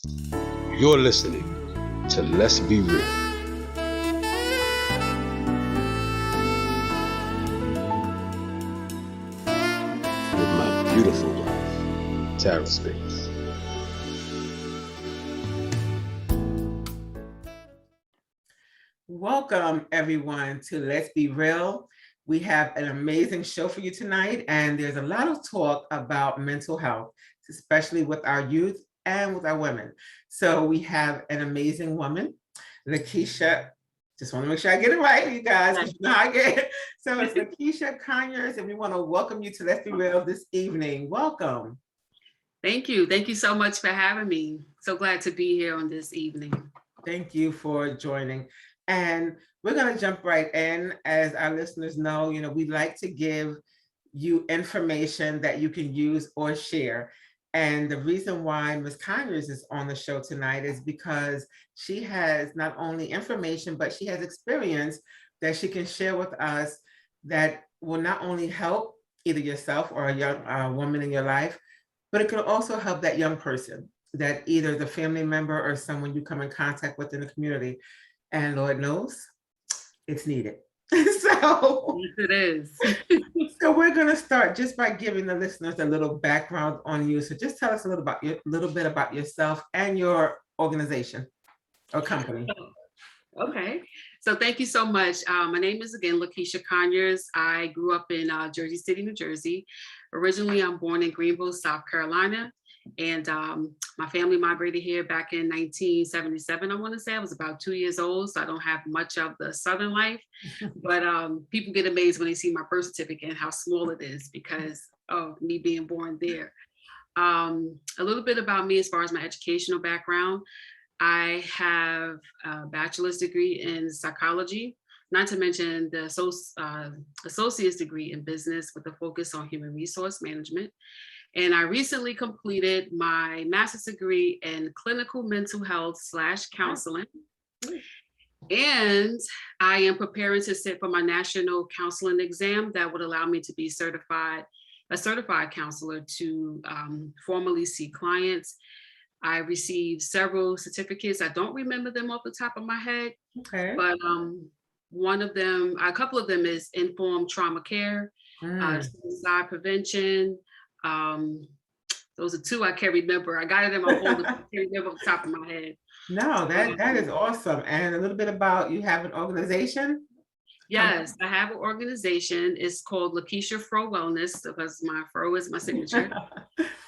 You're listening to Let's Be Real with my beautiful wife, Tara Spinks. Welcome, everyone, to Let's Be Real. We have an amazing show for you tonight, and there's a lot of talk about mental health, especially with our youth and with our women. So we have an amazing woman, Lakeesha. Just want to make sure I get it right, you guys, because you know how I get it. So it's Lakeesha Conyers, and we want to welcome you to Let's Be Real this evening. Welcome. Thank you. Thank you so much for having me. So glad to be here on this evening. Thank you for joining. And we're going to jump right in. As our listeners know, we like to give you information that you can use or share. And the reason why Ms. Conyers is on the show tonight is because she has not only information, but she has experience that she can share with us that will not only help either yourself or a young woman in your life, but it can also help that young person, that either the family member or someone you come in contact with in the community. And Lord knows it's needed. So yes, it is. So we're going to start just by giving the listeners a little background on you. So just tell us a little bit about yourself and your organization or company. Okay. So thank you so much. My name is, again, Lakeesha Conyers. I grew up in Jersey City, New Jersey. Originally, I'm born in Greenville, South Carolina. And my family migrated here back in 1977, I want to say. I was about 2 years old, so I don't have much of the Southern life. But people get amazed when they see my birth certificate and how small it is because of me being born there. A little bit about me as far as my educational background. I have a bachelor's degree in psychology, not to mention the associate's degree in business with a focus on human resource management. And I recently completed my master's degree in clinical mental health / counseling. And I am preparing to sit for my national counseling exam that would allow me to be a certified counselor to formally see clients. I received several certificates. I don't remember them off the top of my head, Okay. but a couple of them is informed trauma care, suicide prevention. Those are two I can't remember. I got it in my folder, but I can't remember off the top of my head. No, that is awesome. And a little bit about, you have an organization? Yes, I have an organization. It's called Lakeesha Fro Wellness because my fro is my signature.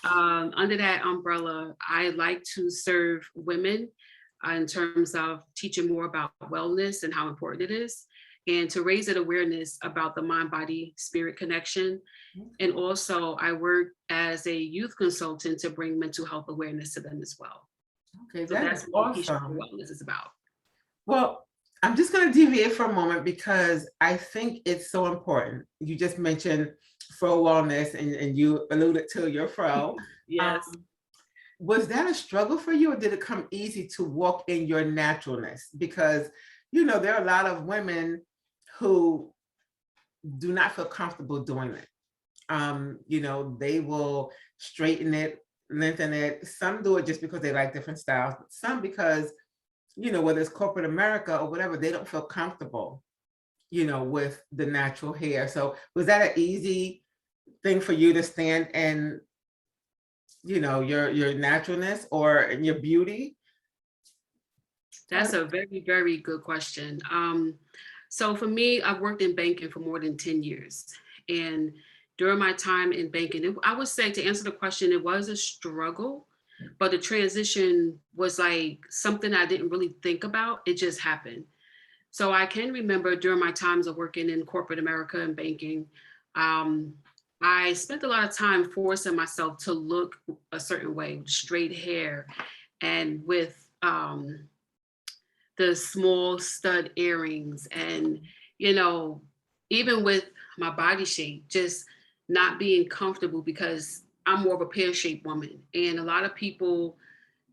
Under that umbrella, I like to serve women in terms of teaching more about wellness and how important it is, and to raise an awareness about the mind-body-spirit connection. And also, I work as a youth consultant to bring mental health awareness to them as well. Okay, So that's what Lakeesha Fro Wellness is about. Well, I'm just going to deviate for a moment because I think it's so important. You just mentioned fro wellness and you alluded to your fro. Yes. Was that a struggle for you, or did it come easy to walk in your naturalness? Because, there are a lot of women who do not feel comfortable doing it. They will straighten it, lengthen it. Some do it just because they like different styles, but some because whether it's corporate America or whatever, they don't feel comfortable, with the natural hair. So was that an easy thing for you to stand in, your naturalness or in your beauty? That's a very, very good question. So for me, I've worked in banking for more than 10 years. And during my time in banking, I would say, to answer the question, it was a struggle. But the transition was like something I didn't really think about. It just happened. So I can remember during my times of working in corporate America and banking, I spent a lot of time forcing myself to look a certain way, with straight hair and with the small stud earrings. And, even with my body shape, just not being comfortable because I'm more of a pear-shaped woman, and a lot of people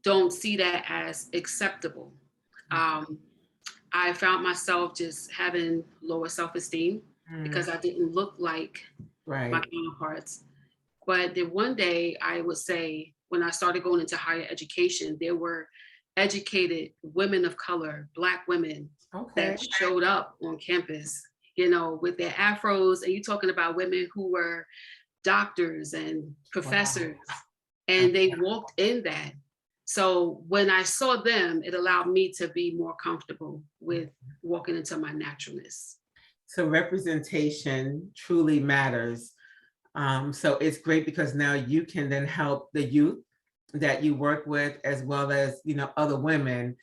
don't see that as acceptable. I found myself just having lower self-esteem because I didn't look like my counterparts. But then one day I would say, when I started going into higher education, there were educated women of color, Black women Okay. that showed up on campus, you know, with their afros. And you're talking about women who were doctors and professors, and they walked in that. So when I saw them, it allowed me to be more comfortable with walking into my naturalness. So representation truly matters. So it's great because now you can then help the youth that you work with, as well as, you know, other women,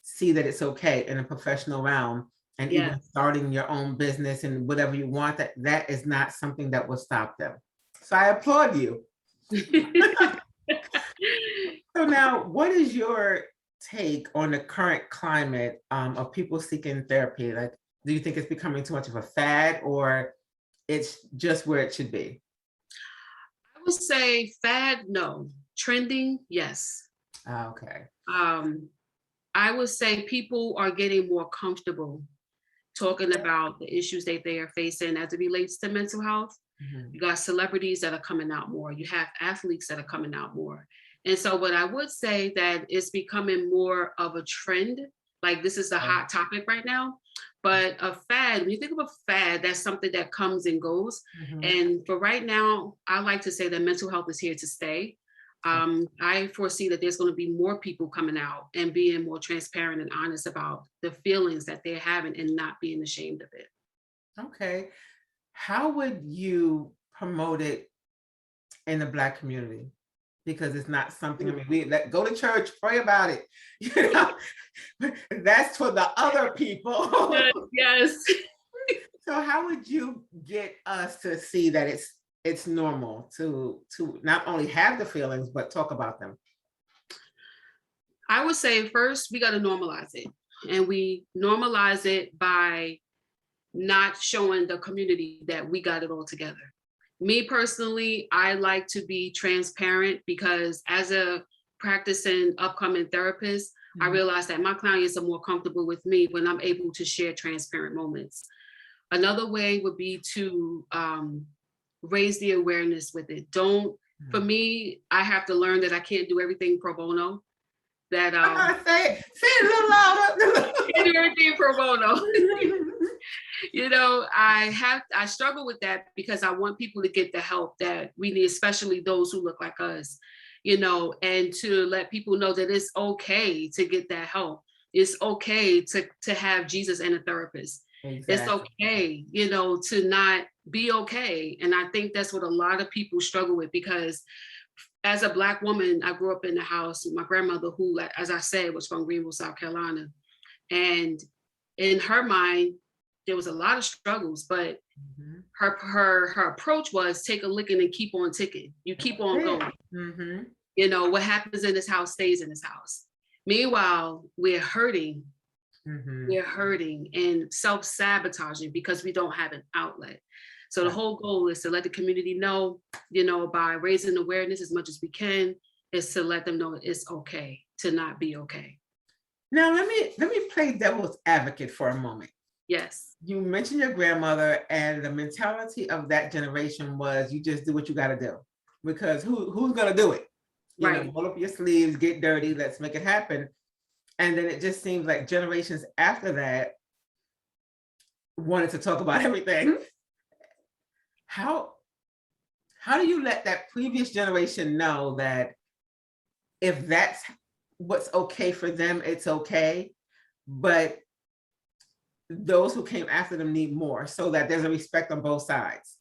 see that it's okay in a professional realm, and Yeah. even starting your own business and whatever you want, that is not something that will stop them. So I applaud you. So now, what is your take on the current climate of people seeking therapy? Like, do you think it's becoming too much of a fad, or it's just where it should be? I would say fad, no. Trending, yes. Okay. I would say people are getting more comfortable talking about the issues that they are facing as it relates to mental health. Mhm. You got celebrities that are coming out more. You have athletes that are coming out more. And so what I would say that it's becoming more of a trend, like this is the hot topic right now, but a fad, when you think of a fad, that's something that comes and goes. Mhm. And for right now, I like to say that mental health is here to stay. I foresee that there's going to be more people coming out and being more transparent and honest about the feelings that they're having and not being ashamed of it. Okay. How would you promote it in the Black community? Because it's not something, I mean, we go to church, pray about it. You know, that's for the other people. Yes. So how would you get us to see that it's normal to not only have the feelings, but talk about them? I would say first we got to normalize it. And we normalize it by not showing the community that we got it all together. Me personally, I like to be transparent because as a practicing upcoming therapist, I realize that my clients are more comfortable with me when I'm able to share transparent moments. Another way would be to raise the awareness with it. For me, I have to learn that I can't do everything pro bono. That say it a little louder. can't do everything pro bono. You know, I struggle with that because I want people to get the help that we need, especially those who look like us, you know, and to let people know that it's okay to get that help. It's okay to have Jesus and a therapist. Exactly. It's okay, you know, to not be okay. And I think that's what a lot of people struggle with, because as a Black woman, I grew up in the house with my grandmother, who, as I said, was from Greenville, South Carolina. And in her mind, there was a lot of struggles, but her approach was take a licking and keep on ticking. You keep on going. You know, what happens in this house stays in this house. Meanwhile, we're hurting. We're hurting and self-sabotaging because we don't have an outlet. So the whole goal is to let the community know, you know, by raising awareness as much as we can, is to let them know it's okay to not be okay. Now let me play devil's advocate for a moment. Yes. You mentioned your grandmother, and the mentality of that generation was you just do what you got to do, because who's going to do it? You know, roll up your sleeves, get dirty, let's make it happen. And then it just seems like generations after that wanted to talk about everything. How do you let that previous generation know that if that's what's okay for them, it's okay, but those who came after them need more, so that there's a respect on both sides?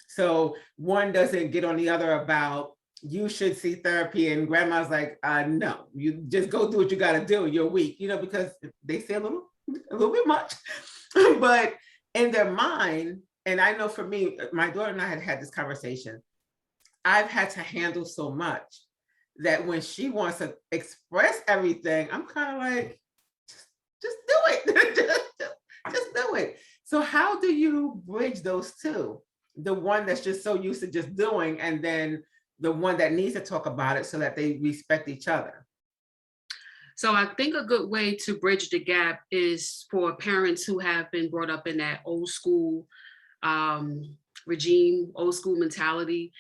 So one doesn't get on the other about you should see therapy, and grandma's like, no, you just go do what you got to do. You're weak, you know, because they say a little bit much, but in their mind, and I know for me, my daughter and I had this conversation. I've had to handle so much that when she wants to express everything, I'm kind of like, just do it, just do it. So how do you bridge those two? The one that's just so used to just doing, and then the one that needs to talk about it so that they respect each other. So I think a good way to bridge the gap is for parents who have been brought up in that old school regime, old school mentality.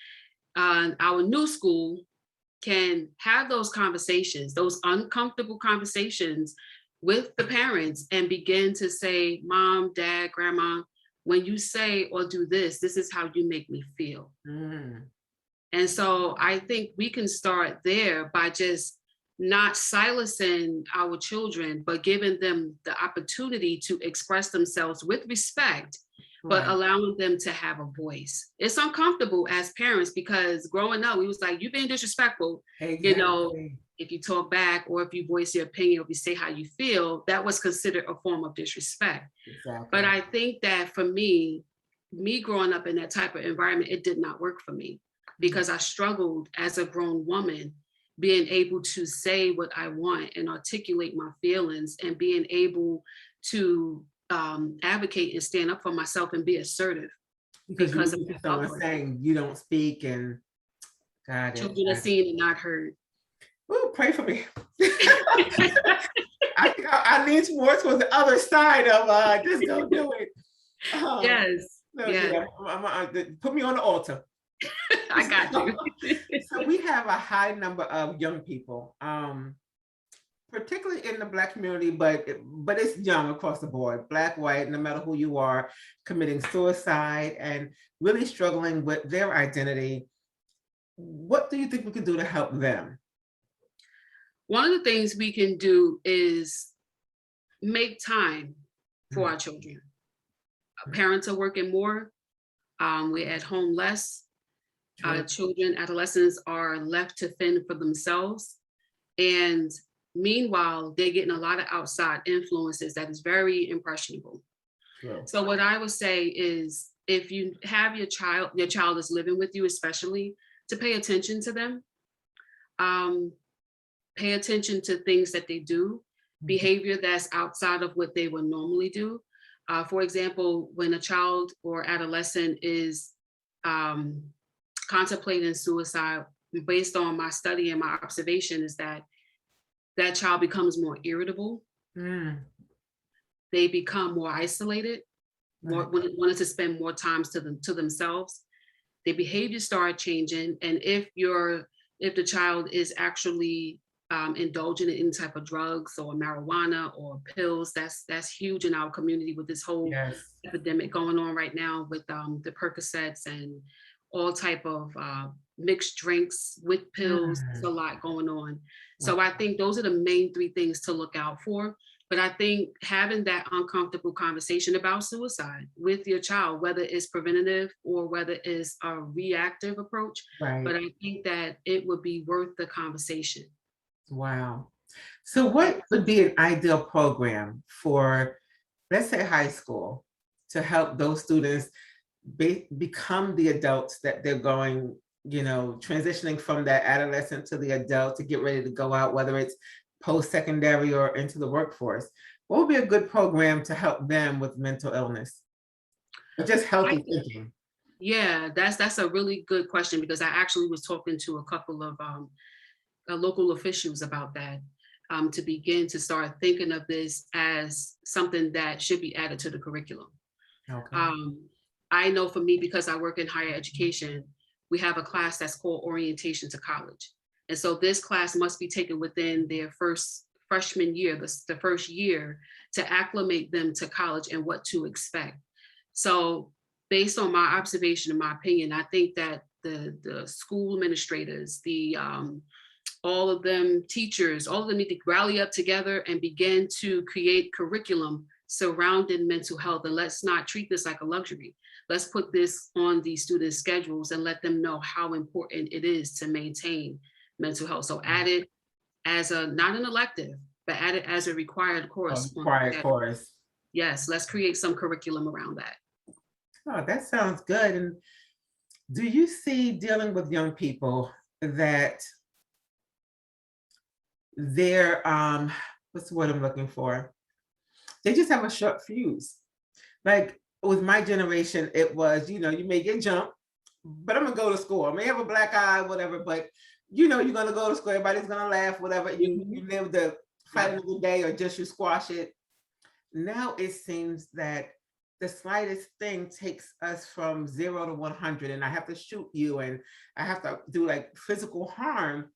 Our new school can have those conversations, those uncomfortable conversations with the parents, and begin to say, Mom, Dad, Grandma, when you say or do this, this is how you make me feel. Mm. And so I think we can start there by just not silencing our children, but giving them the opportunity to express themselves with respect, but Right. allowing them to have a voice. It's uncomfortable as parents because growing up, we was like, you being disrespectful, you know, Exactly. if you talk back or if you voice your opinion or if you say how you feel, that was considered a form of disrespect. Exactly. But I think that for me growing up in that type of environment, it did not work for me because I struggled as a grown woman being able to say what I want and articulate my feelings and being able to advocate and stand up for myself and be assertive Because you because were of used to that someone upbringing. saying you don't speak and got it. Children are seen and not heard. Ooh, pray for me. I think I lean more towards the other side of just go do it. Yes, No, yes, yeah, put me on the altar. I got you. So we have a high number of young people, particularly in the Black community, but it's young across the board, Black, white, no matter who you are, committing suicide and really struggling with their identity. What do you think we can do to help them? One of the things we can do is make time for our children. Parents are working more. We're at home less. True. Children, adolescents are left to fend for themselves. And meanwhile, they're getting a lot of outside influences that is very impressionable. True. So what I would say is if you have your child is living with you, especially, to pay attention to them. Pay attention to things that they do, behavior that's outside of what they would normally do. For example, when a child or adolescent is contemplating suicide, based on my study and my observation, is that that child becomes more irritable. Mm. They become more isolated, more Right. wanted to spend more time to themselves. Their behaviors start changing, and if the child is actually indulging in any type of drugs or marijuana or pills, that's huge in our community with this whole Yes. epidemic going on right now with the Percocets and all type of mixed drinks with pills. There's a Mm. lot going on. So Wow. I think those are the main three things to look out for. But I think having that uncomfortable conversation about suicide with your child, whether it's preventative or whether it's a reactive approach, but Right. I think that it would be worth the conversation. Wow. So what would be an ideal program for, let's say, high school to help those students become the adults that they're going, transitioning from that adolescent to the adult to get ready to go out, whether it's post-secondary or into the workforce? What would be a good program to help them with mental illness or just I healthy think, thinking? yeah, that's a really good question because I actually was talking to a couple of local officials about that to begin to start thinking of this as something that should be added to the curriculum. Okay. I know for me, because I work in higher education, we have a class that's called Orientation to College. And so this class must be taken within their first freshman year, the first year, to acclimate them to college and what to expect. So based on my observation and my opinion, I think that the school administrators, all of them teachers, all of them need to rally up together and begin to create curriculum surrounding mental health. And let's not treat this like a luxury. Let's put this on the students' schedules and let them know how important it is to maintain mental health. So add it as not an elective, but add it as a required course on the Quiet schedule. chorus. Yes, let's create some curriculum around that. Oh, that sounds good. And do you see dealing with young people that they're what's the word I'm looking for? They just have a short fuse. Like with my generation, it was, you may get jumped, but I'm gonna go to school. I may have a black eye, whatever, but you're gonna go to school, everybody's gonna laugh, whatever. You live the fight another day or just you squash it. Now it seems that the slightest thing takes us from 0 to 100, and I have to shoot you and I have to do like physical harm.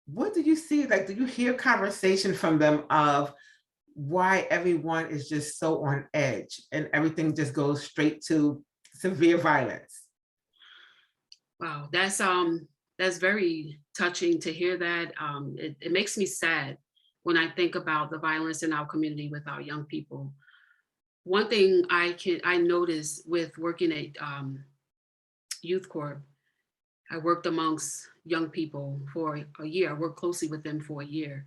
what do you see? Like, do you hear conversation from them of why everyone is just so on edge and everything just goes straight to severe violence? Wow, that's very touching to hear that. It makes me sad when I think about the violence in our community with our young people. One thing I notice with working at Youth Corp, I worked amongst young people for a year. I worked closely with them for a year.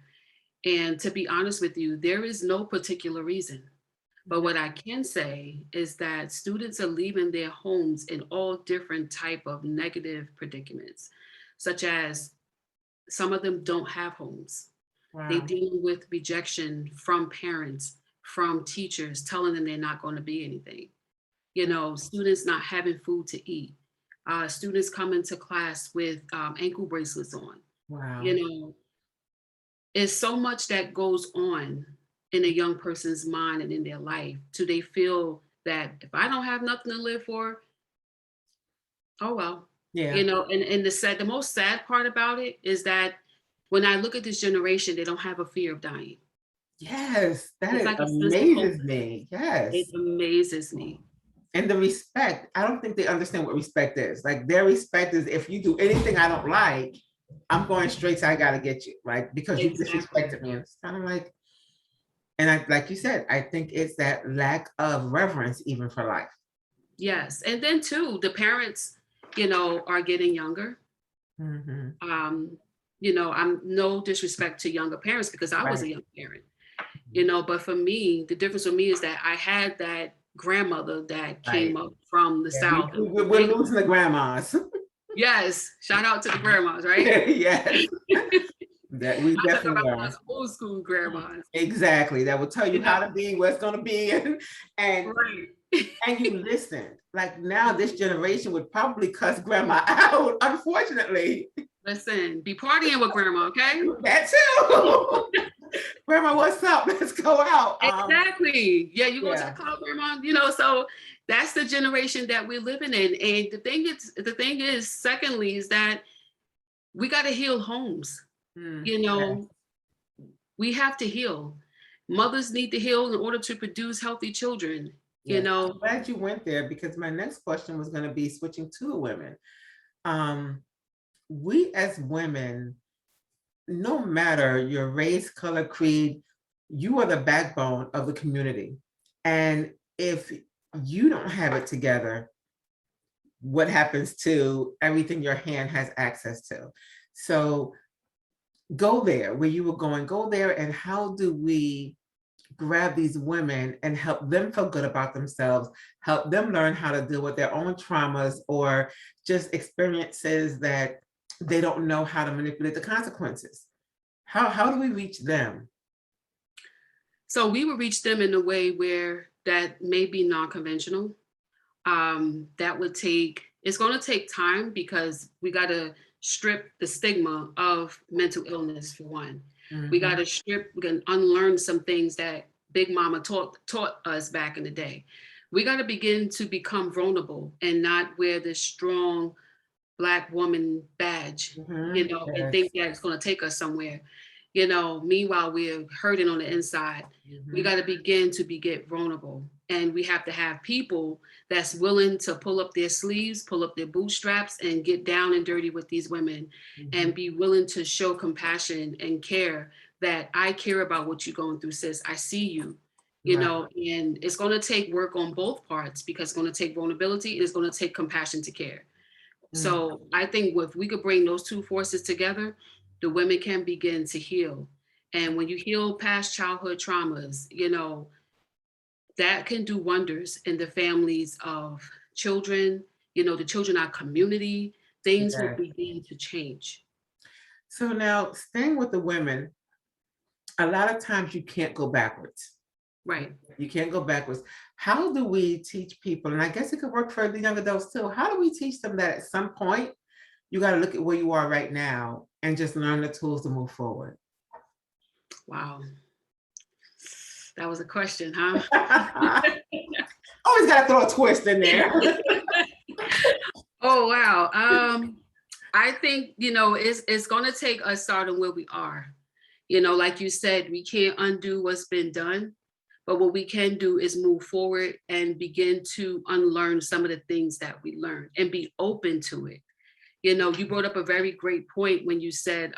And to be honest with you, there is no particular reason. But what I can say is that students are leaving their homes in all different type of negative predicaments, such as some of them don't have homes. They Wow. deal with rejection from parents, from teachers telling them they're not going to be anything. You know, students not having food to eat. Students come into class with ankle bracelets on. Wow. You know, it's so much that goes on in a young person's mind and in their life till they feel that if I don't have nothing to live for, oh well. Yeah. You know, and the most sad part about it is that when I look at this generation, they don't have a fear of dying. Yes, that It's is like a sense of hope. amazes me. It Yes. amazes me. And the respect, I don't think they understand what respect is. Like, their respect is, if you do anything I don't like, I'm going straight to I gotta get you, right? Because you Exactly. disrespected me. And it's kind of like, and I, like you said, I think it's that lack of reverence even for life. Yes. And then too, the parents, you know, are getting younger. Mhm. You know, I'm no disrespect to younger parents because I was Right. a young parent, you know, but for me, the difference with me is that I had that grandmother that came Right. up from the Yeah, South. we're losing the grandmas. Yes, shout out to the grandmas, right? Yes, that we I talk definitely about are. those old school grandmas, Exactly. That will tell you you how know, to be, what's going to be, and right. and you listen. Like, now this generation would probably cuss grandma out, unfortunately. Listen, be partying with grandma, okay? That too. Grandma, what's up? Let's go out. Exactly. Yeah, you go to the Yeah. club, grandma. You know, so that's the generation that we're living in. And the thing is, secondly, is that we got to heal homes. You Yeah. know, we have to heal. Mothers need to heal in order to produce healthy children. You Yes. I'm know, glad you went there, because my next question was going to be switching to the women. We as women, no matter your race, color, creed, you are the backbone of the community. And if you don't have it together, what happens to everything your hand has access to? So go there where you were going, go there. And how do we grab these women and help them feel good about themselves, help them learn how to deal with their own traumas or just experiences that they don't know how to manipulate the consequences? How do we reach them? so we will reach them in a way where that may be non-conventional. That would take, it's going to take time because we got to strip the stigma of mental illness for one. We got to strip, we can unlearn some things that Big Mama taught us back in the day. We got to begin to become vulnerable and not wear this strong Black woman badge, you know, and Yes. think that it's going to take us somewhere. You know, meanwhile, we're hurting on the inside. We got to get vulnerable. And we have to have people that's willing to pull up their sleeves, pull up their bootstraps, and get down and dirty with these women and be willing to show compassion and care that I care about what you're going through, sis. I see you, you Right. know, and it's going to take work on both parts because it's going to take vulnerability and it's going to take compassion to care. So I think if we could bring those two forces together, the women can begin to heal. And when you heal past childhood traumas, you know, that can do wonders in the families of children, you know, the children in our community, things will Yes. begin to change. So now, staying with the women, a lot of times you can't go backwards. Right. You can't go backwards. How do we teach people, and I guess it could work for the young adults too, how do we teach them that at some point you got to look at where you are right now and just learn the tools to move forward? Wow. That was a question, huh? Always got to throw a twist in there. Oh, wow. I think, it's going to take us starting where we are. Like you said, we can't undo what's been done, but what we can do is move forward and begin to unlearn some of the things that we learned and be open to it. You brought up a very great point when you said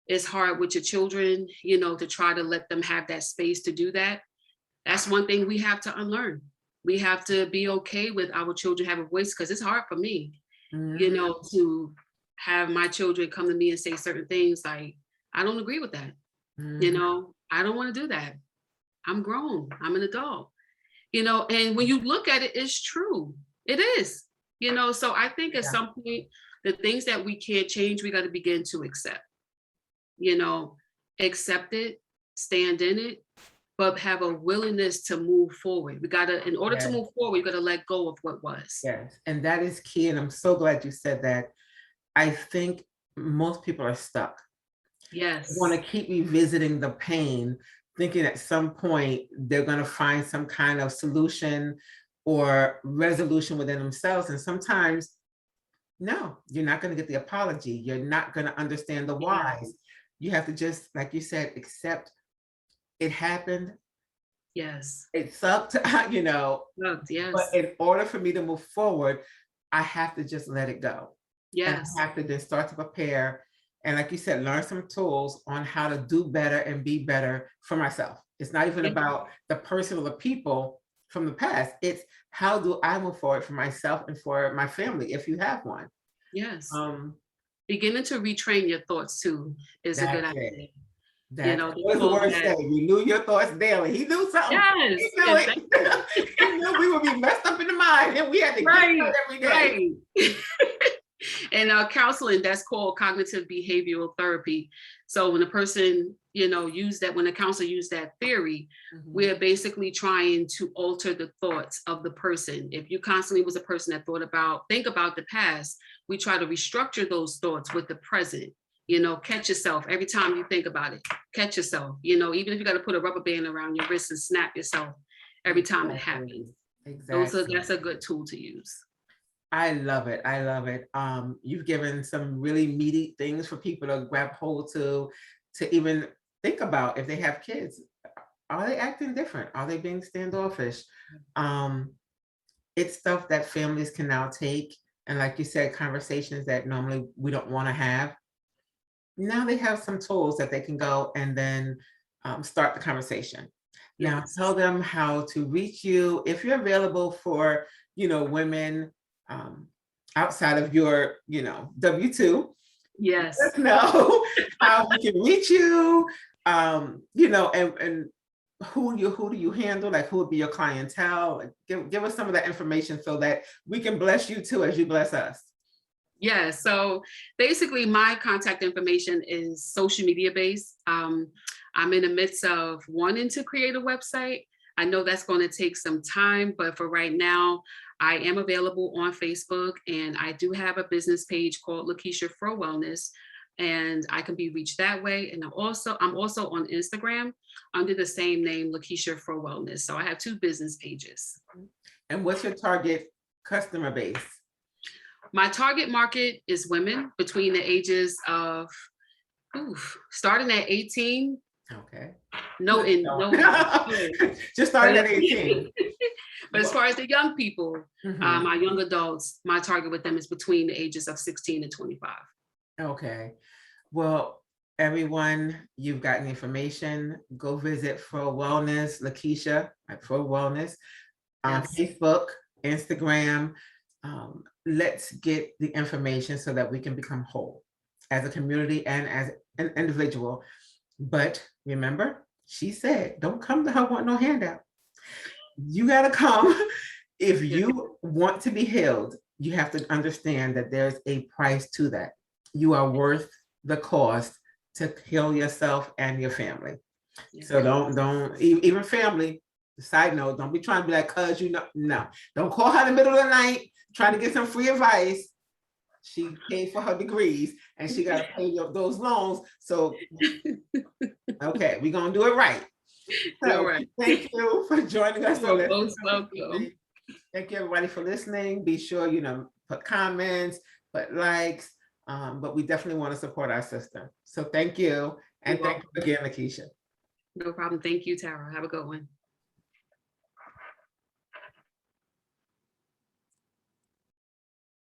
it's hard with your children, to try to let them have that space to do that. That's one thing we have to unlearn. We have to be okay with our children having a voice, because it's hard for me, to have my children come to me and say certain things like, I don't agree with that. I don't want to do that. I'm grown. I'm an adult. And when you look at it, it's true. It is. So I think at some point, the things that we can't change, we got to begin to accept. Accept it, stand in it, but have a willingness to move forward. We got to, in order to move forward, we got to let go of what was. Yes, and that is key. And I'm so glad you said that. I think most people are stuck. Yes. Want to keep revisiting the pain, thinking at some point they're going to find some kind of solution or resolution within themselves. And sometimes, no, you're not going to get the apology. You're not going to understand the whys. You have to just, like you said, accept it happened. Yes. It sucked, Yes. But in order for me to move forward, I have to just let it go. Yes. And I have to then start to prepare. And like you said, learn some tools on how to do better and be better for myself. It's not even about the person or the people from the past. It's how do I move forward for myself and for my family, if you have one. Yes. Beginning to retrain your thoughts too is a good idea. What does the word say? Renew your thoughts daily. He knew something. Yes. He knew it. He knew we would be messed up in the mind and we had to get it every day. Right. And counseling, that's called cognitive behavioral therapy. So when a person, use that, when a counselor use that theory, we're basically trying to alter the thoughts of the person. If you constantly was a person that think about the past, we try to restructure those thoughts with the present. Catch yourself every time you think about it. Catch yourself, even if you got to put a rubber band around your wrist and snap yourself every time it happens. Exactly. That's a good tool to use. I love it. I love it. You've given some really meaty things for people to grab hold to even think about if they have kids. Are they acting different? Are they being standoffish? It's stuff that families can now take. And like you said, conversations that normally we don't want to have. Now they have some tools that they can go and then start the conversation. Now tell them how to reach you. If you're available for, women outside of your, W-2. Yes. Let us know how we can reach you, and who do you handle? Like, who would be your clientele? Like, give us some of that information so that we can bless you too as you bless us. Yeah, so basically my contact information is social media based. I'm in the midst of wanting to create a website. I know that's going to take some time, but for right now, I am available on Facebook, and I do have a business page called Lakeesha for Wellness, and I can be reached that way. And I'm also on Instagram under the same name, Lakeesha for Wellness. So I have 2 business pages. And what's your target customer base? My target market is women between the ages of starting at 18. Okay. No. Just starting at 18. But as far as the young people, my young adults, my target with them is between the ages of 16 and 25. Okay. Well, everyone, you've gotten information. Go visit For Wellness, Lakeesha at For Wellness on Facebook, Instagram. Let's get the information so that we can become whole as a community and as an individual. But remember, she said, don't come to her want no handout. You got to come. If you want to be healed, you have to understand that there's a price to that. You are worth the cost to heal yourself and your family. So don't even family. Side note, don't be trying to be like, cuz no. Don't call her in the middle of the night trying to get some free advice. She paid for her degrees and she got to pay those loans. So, okay, we're going to do it right. So, thank you for joining us. Thank you, everybody, for listening. Be sure, put comments, put likes, but we definitely want to support our system. So thank you. And You're thank you again, Lakeesha. No problem. Thank you, Tara. Have a good one.